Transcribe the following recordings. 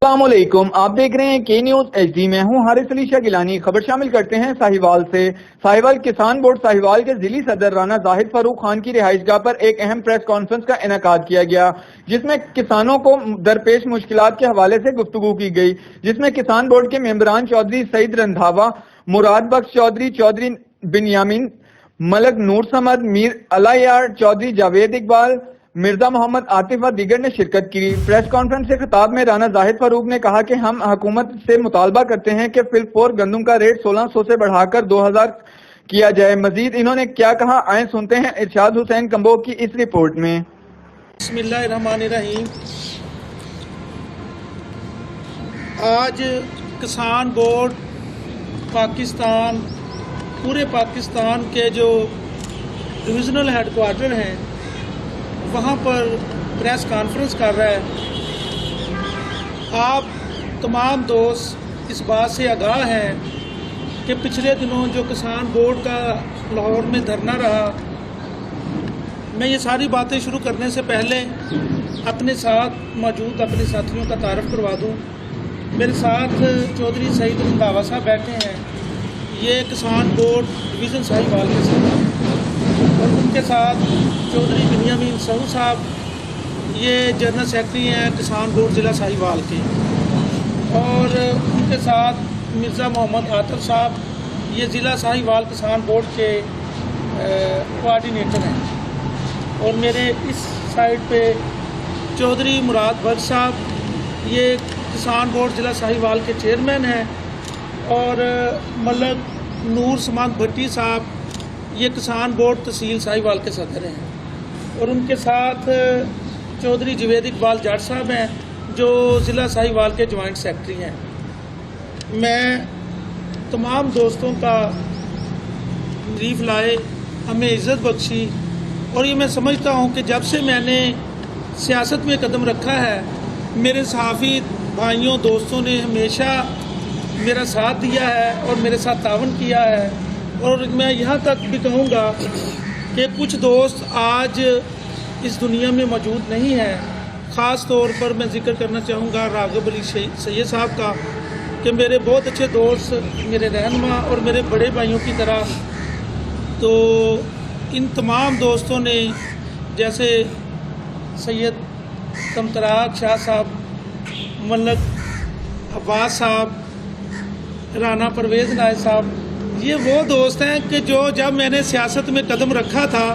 السلام علیکم، آپ دیکھ رہے ہیں کے نیوز ایچ ڈی۔ میں ہوں حارث علی شاہ گیلانی۔ خبر شامل کرتے ہیں ساہیوال سے۔ ساہیوال کسان بورڈ ساہیوال کے ضلعی صدر رانا زاہد فاروق خان کی رہائش گاہ پر ایک اہم پریس کانفرنس کا انعقاد کیا گیا، جس میں کسانوں کو درپیش مشکلات کے حوالے سے گفتگو کی گئی، جس میں کسان بورڈ کے ممبران چودھری سعید رندھاوا، مراد بخش چودھری، چودھری بنیامین، ملک نور سمد، میر اللہ یار، چودھری جاوید اقبال، مرزا محمد عاطف و دیگر نے شرکت کی۔ پریس کانفرنس سے خطاب میں رانا زاہد فاروق نے کہا کہ ہم حکومت سے مطالبہ کرتے ہیں کہ فی الفور گندم کا ریٹ 1600 سے بڑھا کر 2000 کیا جائے۔ مزید انہوں نے کیا کہا، آئیں سنتے ہیں ارشاد حسین کمبو کی اس رپورٹ میں۔ بسم اللہ الرحمن الرحیم۔ آج کسان بورڈ پاکستان، پورے پاکستان کے جو ڈویژنل ہیڈ کوارٹر ہیں وہاں پر پریس کانفرنس کر رہا ہے۔ آپ تمام دوست اس بات سے آگاہ ہیں کہ پچھلے دنوں جو کسان بورڈ کا لاہور میں دھرنا رہا، میں یہ ساری باتیں شروع کرنے سے پہلے اپنے ساتھ موجود اپنے ساتھیوں کا تعارف کروا دوں۔ میرے ساتھ چودھری سعید رندھاوا صاحب بیٹھے ہیں، یہ کسان بورڈ ڈویژن ساہیوال کے صدر، اور ان کے ساتھ چودھری بنیامین سہو صاحب، یہ جنرل سیکرٹری ہیں کسان بورڈ ضلع ساہیوال کے، اور ان کے ساتھ مرزا محمد عاطف صاحب، یہ ضلع ساہیوال کسان بورڈ کے کوآرڈینیٹر ہیں، اور میرے اس سائڈ پہ چودھری مراد بخش صاحب، یہ کسان بورڈ ضلع ساہیوال کے چیئرمین ہیں، اور ملک نور سمد بھٹی صاحب، یہ کسان بورڈ تحصیل ساہیوال کے صدر ہیں، اور ان کے ساتھ چودھری جاوید اقبال جٹ صاحب ہیں جو ضلع ساہیوال کے جوائنٹ سیکرٹری ہیں۔ میں تمام دوستوں کا تشریف لائے، ہمیں عزت بخشی، اور یہ میں سمجھتا ہوں کہ جب سے میں نے سیاست میں قدم رکھا ہے، میرے صحافی بھائیوں دوستوں نے ہمیشہ میرا ساتھ دیا ہے اور میرے ساتھ تعاون کیا ہے، اور میں یہاں تک بھی کہوں گا کہ کچھ دوست آج اس دنیا میں موجود نہیں ہیں۔ خاص طور پر میں ذکر کرنا چاہوں گا راغب علی سید صاحب کا، کہ میرے بہت اچھے دوست، میرے رہنما اور میرے بڑے بھائیوں کی طرح۔ تو ان تمام دوستوں نے، جیسے سید تمتراک شاہ صاحب، ملک عباس صاحب، رانا پرویز نائب صاحب، یہ وہ دوست ہیں کہ جو جب میں نے سیاست میں قدم رکھا تھا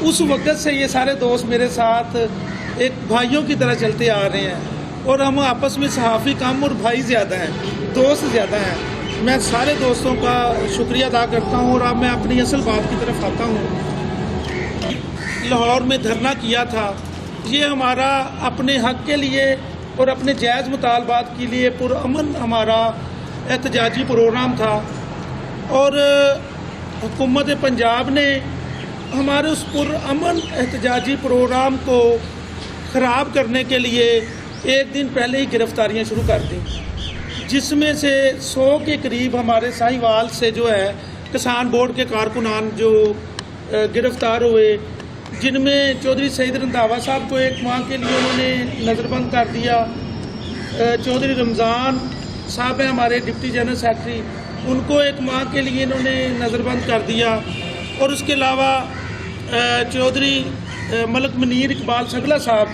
اس وقت سے یہ سارے دوست میرے ساتھ ایک بھائیوں کی طرح چلتے آ رہے ہیں، اور ہم آپس میں صحافی کم اور بھائی زیادہ ہیں، دوست زیادہ ہیں۔ میں سارے دوستوں کا شکریہ ادا کرتا ہوں، اور اب میں اپنی اصل بات کی طرف آتا ہوں۔ لاہور میں دھرنا کیا تھا، یہ ہمارا اپنے حق کے لیے اور اپنے جائز مطالبات کے لیے پرامن ہمارا احتجاجی پروگرام تھا، اور حکومت پنجاب نے ہمارے اس پرامن احتجاجی پروگرام کو خراب کرنے کے لیے ایک دن پہلے ہی گرفتاریاں شروع کر دیں، جس میں سے 100 کے قریب ہمارے ساہیوال سے جو ہے کسان بورڈ کے کارکنان جو گرفتار ہوئے، جن میں چودھری سعید رندھاوا صاحب کو 1 ماہ کے لیے انہوں نے نظر بند کر دیا، چودھری رمضان صاحب ہیں ہمارے ڈپٹی جنرل سیکرٹری، ان کو 1 ماہ کے لیے انہوں نے نظر بند کر دیا، اور اس کے علاوہ چودھری ملک منیر اقبال سگلا صاحب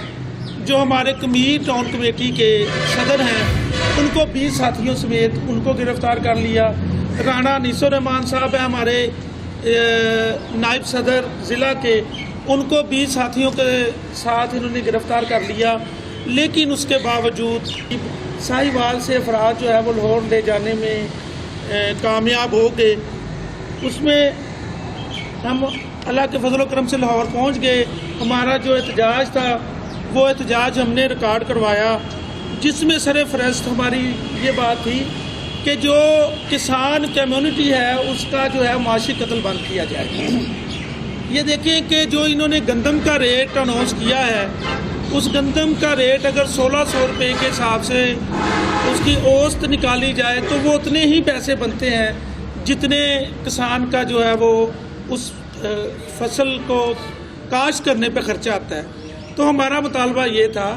جو ہمارے کمیر ٹاؤن کمیٹی کے صدر ہیں، ان کو 20 ساتھیوں سمیت ان کو گرفتار کر لیا۔ رانا انیس الرحمان صاحب ہیں ہمارے نائب صدر ضلع کے، ان کو 20 ساتھیوں کے ساتھ انہوں نے گرفتار کر لیا، لیکن اس کے باوجود ساہیوال سے افراد جو ہے وہ لاہور لے جانے میں کامیاب ہو گئے۔ اس میں ہم اللہ کے فضل و کرم سے لاہور پہنچ گئے۔ ہمارا جو احتجاج تھا وہ احتجاج ہم نے ریکارڈ کروایا، جس میں سر فہرست ہماری یہ بات تھی کہ جو کسان کمیونٹی ہے اس کا جو ہے معاشی قتل بند کیا جائے۔ یہ دیکھیں کہ جو انہوں نے گندم کا ریٹ اناؤنس کیا ہے، اس گندم کا ریٹ اگر 1600 روپے کے حساب سے اس کی اوسط نکالی جائے تو وہ اتنے ہی پیسے بنتے ہیں جتنے کسان کا جو ہے وہ اس فصل کو کاشت کرنے پہ خرچہ آتا ہے۔ تو ہمارا مطالبہ یہ تھا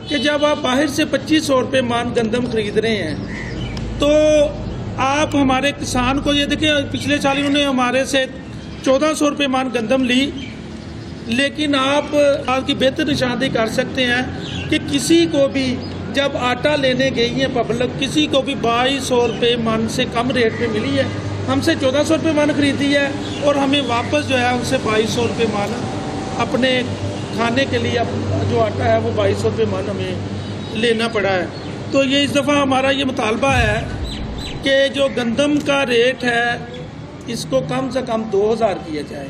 کہ جب آپ باہر سے 2500 روپے مان گندم خرید رہے ہیں تو آپ ہمارے کسان کو یہ دیکھیں پچھلے سال انہوں نے ہمارے سے 1400 روپے مان گندم لی، لیکن آپ کی بہتر نشاندہی کر سکتے ہیں کہ کسی کو بھی جب آٹا لینے گئی ہیں پبلک، کسی کو بھی 2200 روپے من سے کم ریٹ پہ ملی ہے، ہم سے 1400 روپے من خریدی ہے اور ہمیں واپس جو ہے ان سے 2200 روپے من اپنے کھانے کے لیے جو آٹا ہے وہ 2200 روپے من ہمیں لینا پڑا ہے۔ تو یہ اس دفعہ ہمارا یہ مطالبہ ہے کہ جو گندم کا ریٹ ہے اس کو کم سے کم 2000 کیا جائے،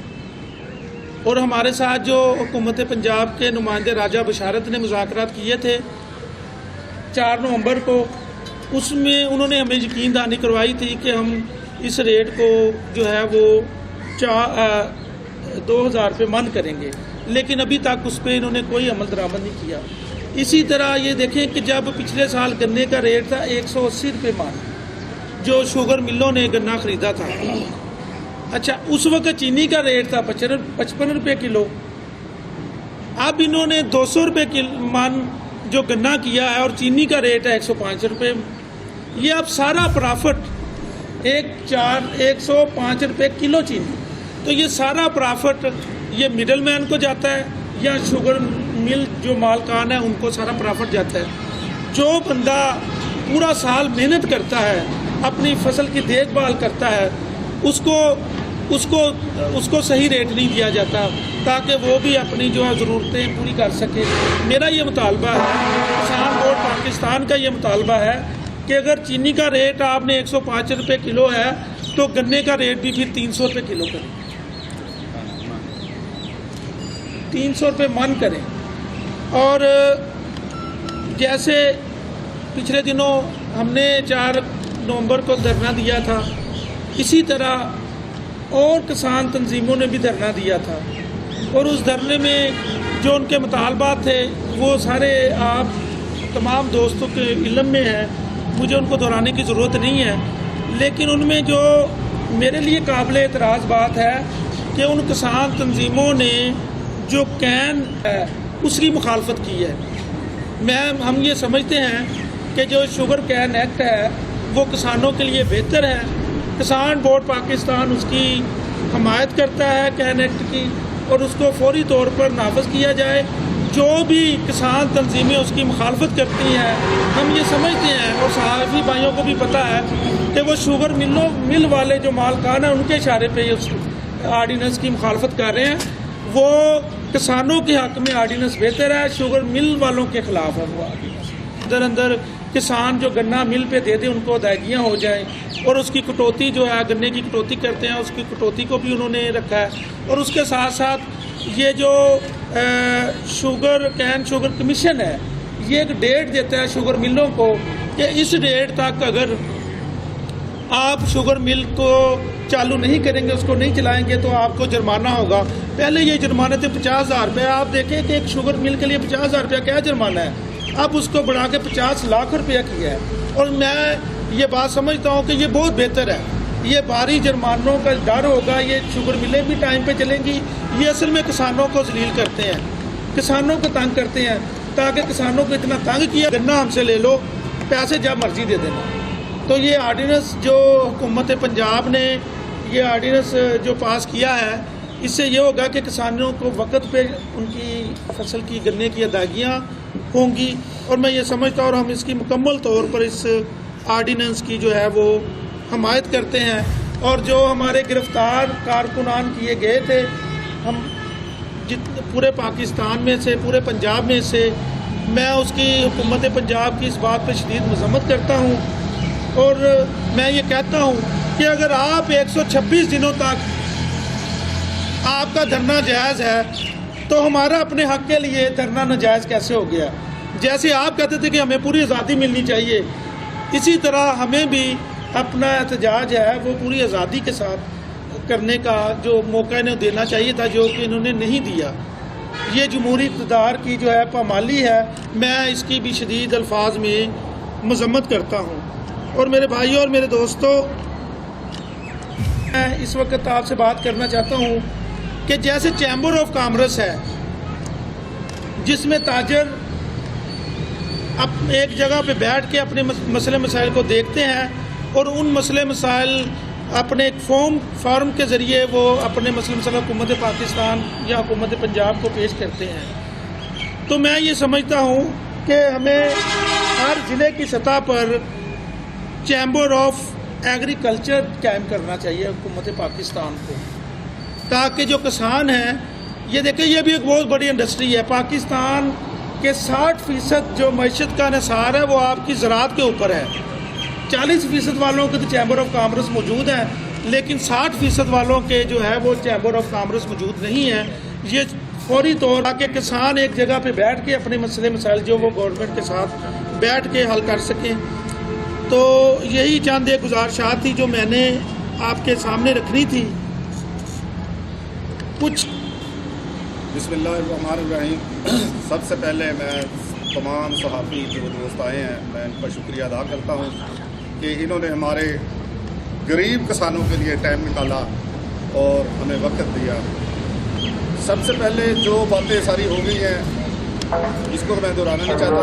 اور ہمارے ساتھ جو حکومت پنجاب کے نمائندے راجہ بشارت نے مذاکرات کیے تھے 4 نومبر کو، اس میں انہوں نے ہمیں یقین دہانی کروائی تھی کہ ہم اس ریٹ کو جو ہے وہ 2000 روپے من کریں گے، لیکن ابھی تک اس پہ انہوں نے کوئی عمل درآمد نہیں کیا۔ اسی طرح یہ دیکھیں کہ جب پچھلے سال گنے کا ریٹ تھا 180 روپے من، جو شوگر ملوں نے گنا خریدا تھا، اچھا اس وقت چینی کا ریٹ تھا 55 روپے کلو، اب انہوں نے 200 روپے من جو گنا کیا ہے اور چینی کا ریٹ ہے 105 روپے۔ یہ اب سارا پرافٹ 105 روپے کلو چینی، تو یہ سارا پرافٹ یہ مڈل مین کو جاتا ہے یا شوگر مل جو مالکان ہے ان کو سارا پرافٹ جاتا ہے؟ جو بندہ پورا سال محنت کرتا ہے، اپنی فصل کی دیکھ بھال کرتا ہے، اس کو صحیح ریٹ نہیں دیا جاتا تاکہ وہ بھی اپنی جو ہے ضرورتیں پوری کر سکے۔ میرا یہ مطالبہ ہے، کسان بورڈ پاکستان کا یہ مطالبہ ہے کہ اگر چینی کا ریٹ آپ نے 105 روپے کلو ہے تو گنے کا ریٹ بھی پھر 300 روپے کلو کریں، 300 روپے من کریں۔ اور جیسے پچھلے دنوں ہم نے 4 نومبر کو دھرنا دیا تھا، اسی طرح اور کسان تنظیموں نے بھی دھرنا دیا تھا، اور اس دھرنے میں جو ان کے مطالبات تھے وہ سارے آپ تمام دوستوں کے علم میں ہیں، مجھے ان کو دہرانے کی ضرورت نہیں ہے، لیکن ان میں جو میرے لیے قابل اعتراض بات ہے کہ ان کسان تنظیموں نے جو کین ہے اس کی مخالفت کی ہے۔ ہم یہ سمجھتے ہیں کہ جو شوگر کین ایکٹ ہے وہ کسانوں کے لیے بہتر ہے، کسان بورڈ پاکستان اس کی حمایت کرتا ہے کین ایکٹ کی، اور اس کو فوری طور پر نافذ کیا جائے۔ جو بھی کسان تنظیمیں اس کی مخالفت کرتی ہیں، ہم یہ سمجھتے ہیں اور صحافی بھائیوں کو بھی پتہ ہے کہ وہ شوگر مل والے جو مالکان ہیں ان کے اشارے پہ اس آرڈیننس کی مخالفت کر رہے ہیں۔ وہ کسانوں کے حق میں آرڈیننس بہتر ہے، شوگر مل والوں کے خلاف ہے وہ آرڈیننس۔ اندر کسان جو گنا مل پہ دے دیں ان کو ادائیگیاں ہو جائیں، اور اس کی کٹوتی جو ہے گنے کی کٹوتی کرتے ہیں اس کی کٹوتی کو بھی انہوں نے رکھا ہے، اور اس کے ساتھ ساتھ یہ جو شوگر کمیشن ہے یہ ایک ڈیٹ دیتا ہے شوگر ملوں کو کہ اس ڈیٹ تک اگر آپ شوگر مل کو چالو نہیں کریں گے، اس کو نہیں چلائیں گے تو آپ کو جرمانہ ہوگا۔ پہلے یہ جرمانے تھے 50,000 روپے، آپ دیکھیں کہ ایک شوگر مل کے لیے 50,000 روپیہ کیا جرمانہ ہے، اب اس کو بڑھا کے 50 لاکھ روپیہ کیا ہے، اور میں یہ بات سمجھتا ہوں کہ یہ بہت بہتر ہے۔ یہ بھاری جرمانوں کا ڈر ہوگا، یہ شوگر ملیں بھی ٹائم پہ چلیں گی۔ یہ اصل میں کسانوں کو ذلیل کرتے ہیں، کسانوں کو تنگ کرتے ہیں، تاکہ کسانوں کو اتنا تنگ کیا گنا ہم سے لے لو، پیسے جب مرضی دے دینا۔ تو یہ آرڈیننس جو حکومت پنجاب نے یہ آرڈیننس جو پاس کیا ہے، اس سے یہ ہوگا کہ کسانوں کو وقت پہ ان کی فصل کی گنے کی ادائیگیاں ہوں گی، اور میں یہ سمجھتا ہوں اور ہم اس کی مکمل طور پر اس آرڈیننس کی جو ہے وہ حمایت کرتے ہیں۔ اور جو ہمارے گرفتار کارکنان کیے گئے تھے، ہم پورے پاکستان میں سے، پورے پنجاب میں سے، میں اس کی حکومت پنجاب کی اس بات پہ شدید مذمت کرتا ہوں، اور میں یہ کہتا ہوں کہ اگر آپ 126 دنوں تک آپ کا دھرنا جائز ہے تو ہمارا اپنے حق کے لیے دھرنا ناجائز کیسے ہو گیا؟ جیسے آپ کہتے تھے کہ ہمیں پوری آزادی ملنی چاہیے، اسی طرح ہمیں بھی اپنا احتجاج ہے وہ پوری آزادی کے ساتھ کرنے کا جو موقع انہیں دینا چاہیے تھا، جو کہ انہوں نے نہیں دیا۔ یہ جمہوری اقتدار کی جو ہے پامالی ہے، میں اس کی بھی شدید الفاظ میں مذمت کرتا ہوں۔ اور میرے بھائیوں اور میرے دوستوں، میں اس وقت آپ سے بات کرنا چاہتا ہوں کہ جیسے چیمبر آف کامرس ہے جس میں تاجر اب ایک جگہ پہ بیٹھ کے اپنے مسئلے مسائل کو دیکھتے ہیں اور ان مسئلے مسائل اپنے ایک فارم کے ذریعے وہ اپنے مسئلے مسائل حکومت پاکستان یا حکومت پنجاب کو پیش کرتے ہیں۔ تو میں یہ سمجھتا ہوں کہ ہمیں ہر ضلع کی سطح پر چیمبر آف ایگریکلچر قائم کرنا چاہیے حکومت پاکستان کو، تاکہ جو کسان ہیں، یہ دیکھیں یہ بھی ایک بہت بڑی انڈسٹری ہے۔ پاکستان کے 60% جو معیشت کا انحصار ہے وہ آپ کی زراعت کے اوپر ہے۔ 40% والوں کے تو چیمبر آف کامرس موجود ہے، لیکن 60% والوں کے جو ہے وہ چیمبر آف کامرس موجود نہیں ہے۔ یہ فوری طور پر کہ کسان ایک جگہ پہ بیٹھ کے اپنے مسئلے مسائل جو وہ گورنمنٹ کے ساتھ بیٹھ کے حل کر سکیں۔ تو یہی چند ایک گزارشات تھی جو میں نے آپ کے سامنے رکھنی تھی۔ کچھ بسم اللہ الرحمن الرحیم۔ سب سے پہلے میں تمام صحافی جو دوست آئے ہیں میں ان کا شکریہ ادا کرتا ہوں کہ انہوں نے ہمارے غریب کسانوں کے لیے ٹائم نکالا اور ہمیں وقت دیا۔ سب سے پہلے جو باتیں ساری ہو گئی ہیں اس کو میں دہرانا نہیں چاہتا۔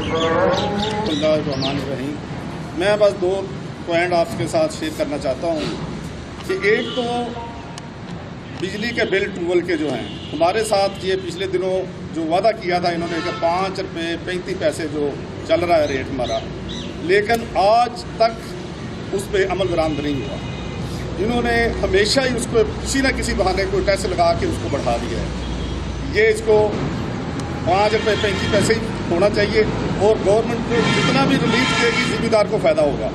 بسم اللہ الرحمن الرحیم۔ میں بس 2 پوائنٹ آپ کے ساتھ شیئر کرنا چاہتا ہوں کہ ایک تو بجلی کے بل ٹول کے جو ہیں ہمارے ساتھ یہ پچھلے دنوں جو وعدہ کیا تھا انہوں نے کہ 5 روپے 35 پیسے جو چل رہا ہے ریٹ ہمارا، لیکن آج تک اس پہ عمل درآمد نہیں ہوا۔ انہوں نے ہمیشہ ہی اس کو کسی نہ کسی بہانے کو ٹیکس لگا کے اس کو بڑھا دیا ہے۔ یہ اس کو 5 روپے 35 پیسے ہی ہونا چاہیے، اور گورنمنٹ کو جتنا بھی ریلیف دے گی ذمہ دار کو فائدہ ہوگا۔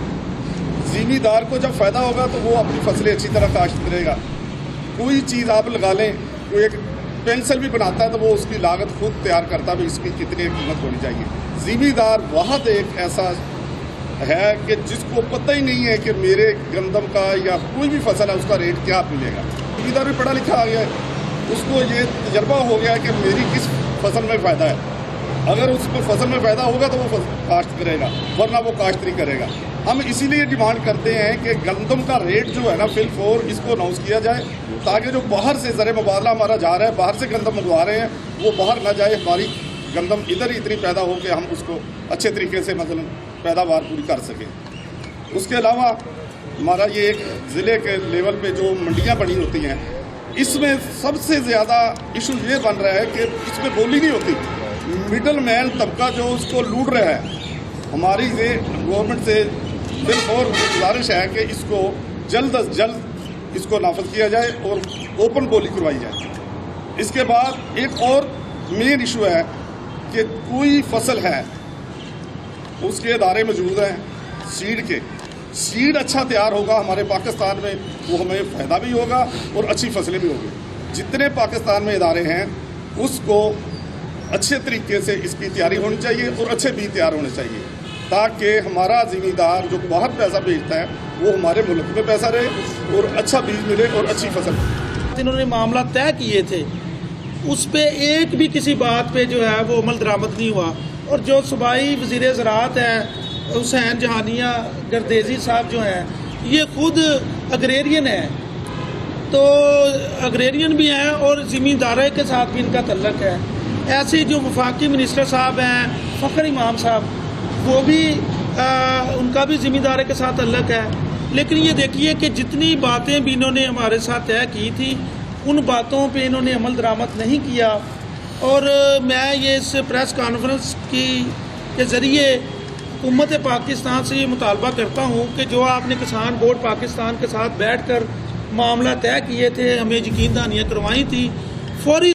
ذمہ دار کو جب فائدہ ہوگا تو وہ اپنی فصلیں اچھی طرح کاشت کرے گا۔ کوئی چیز آپ لگا لیں، کوئی ایک پینسل بھی بناتا ہے تو وہ اس کی لاگت خود تیار کرتا ہے، اس کی کتنی قیمت ہونی چاہیے۔ ذمہ دار واحد ایک ایسا ہے کہ جس کو پتہ ہی نہیں ہے کہ میرے گندم کا یا کوئی بھی فصل ہے اس کا ریٹ کیا ملے گا۔ ذمہ دار بھی پڑھا لکھا آ گیا ہے، اس کو یہ تجربہ ہو گیا ہے کہ میری کس فصل میں فائدہ ہے۔ اگر اس کو فصل میں فائدہ ہوگا تو وہ کاشت کرے گا، ورنہ وہ کاشت نہیں کرے گا۔ ہم اسی لیے ڈیمانڈ کرتے ہیں کہ گندم کا ریٹ جو ہے نا فی الفور اس کو اناؤنس کیا جائے، تاکہ جو باہر سے زر مبادلہ ہمارا جا رہا ہے، باہر سے گندم منگوا رہے ہیں، وہ باہر نہ جائے، ہماری گندم ادھر ہی اتنی پیدا ہو کہ ہم اس کو اچھے طریقے سے مثلا پیداوار پوری کر سکیں۔ اس کے علاوہ ہمارا یہ ایک ضلع کے لیول پہ جو منڈیاں بنی ہوتی ہیں، اس میں سب سے زیادہ ایشو یہ بن رہا ہے کہ اس میں بولی نہیں ہوتی۔ مڈل مین طبقہ جو اس کو لوٹ رہا ہے، ہماری یہ گورنمنٹ سے بالفور گزارش ہے کہ اس کو جلد از جلد اس کو نافذ کیا جائے اور اوپن بولی کروائی جائے۔ اس کے بعد ایک اور مین ایشو ہے کہ کوئی فصل ہے اس کے ادارے موجود ہیں سیڈ کے، سیڈ اچھا تیار ہوگا ہمارے پاکستان میں، وہ ہمیں فائدہ بھی ہوگا اور اچھی فصلیں بھی ہوگی۔ جتنے پاکستان میں ادارے ہیں اس کو اچھے طریقے سے اس کی تیاری ہونی چاہیے اور اچھے بیج تیار ہونے چاہیے، تاکہ ہمارا ذمہ دار جو باہر پیسہ بھیجتا ہے وہ ہمارے ملک میں پیسہ رہے اور اچھا بیج ملے اور اچھی فصل۔ انہوں نے معاملہ طے کیے تھے، اس پہ ایک بھی کسی بات پہ جو ہے وہ عمل درآمد نہیں ہوا۔ اور جو صوبائی وزیر زراعت ہیں حسین جہانیہ گردیزی صاحب جو ہیں، یہ خود اگریرین ہیں، تو اگریرین بھی ہیں اور زمینداری کے ساتھ بھی ان کا تعلق ہے۔ ایسے جو وفاقی منسٹر صاحب ہیں فخر امام صاحب، وہ بھی ان کا بھی ذمہ داری کے ساتھ تعلق ہے۔ لیکن یہ دیکھیے کہ جتنی باتیں بھی انہوں نے ہمارے ساتھ طے کی تھی ان باتوں پہ انہوں نے عمل درآمد نہیں کیا۔ اور میں یہ اس پریس کانفرنس کے ذریعے حکومت پاکستان سے یہ مطالبہ کرتا ہوں کہ جو آپ نے کسان بورڈ پاکستان کے ساتھ بیٹھ کر معاملہ طے کیے تھے، ہمیں یقین دہانیاں کروائی تھی، فوری